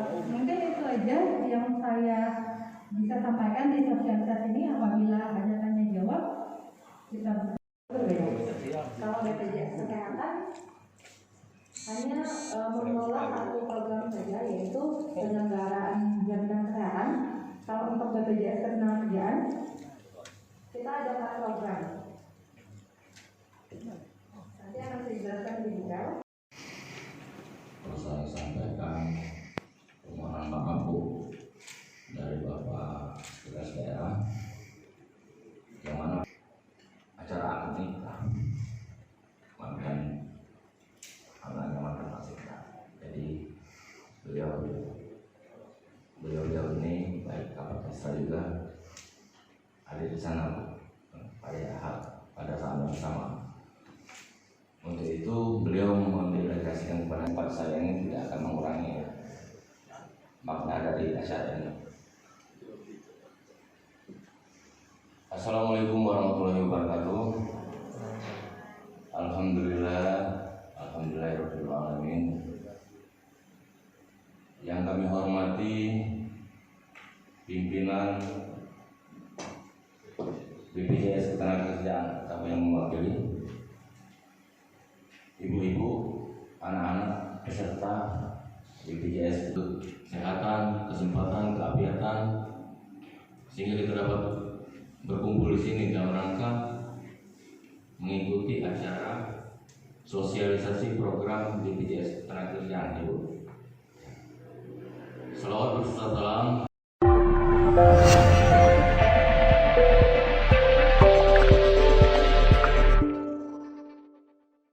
Mungkin itu aja yang saya bisa sampaikan di sosialisasi ini. Apabila ada tanya jawab, kita bisa berbeda. Kalau BPJS Kesehatan hanya mengelola satu program saja, yaitu penyelenggaraan jaminan kesehatan. Kalau untuk BPJS Ketenagakerjaan, kita ada 4 program. Nanti akan saya jelaskan lebih detail. Saya sampaikan permohonan maaf Bu dari Bapak Sekretaris Daerah, yang mana acara akad nikah mantan anaknya mantan Asita. Jadi beliau ini baik kapasitas juga ada di sana pada saat yang sama. Untuk itu beliau mendelegasikan kepada Pak saya ini tidak akan mengurangi makna dari acara ini. Assalamualaikum warahmatullahi wabarakatuh. Alhamdulillahirabbil alamin. Yang kami hormati pimpinan BPJS Ketenagakerjaan, kami yang mewakili ibu-ibu, anak-anak peserta BPJS untuk kesehatan, kesempatan, keapiatan, sehingga kita dapat berkumpul di sini dalam rangka mengikuti acara sosialisasi program BPJS Ketenagakerjaan, Ibu. Shalawat berserta salam.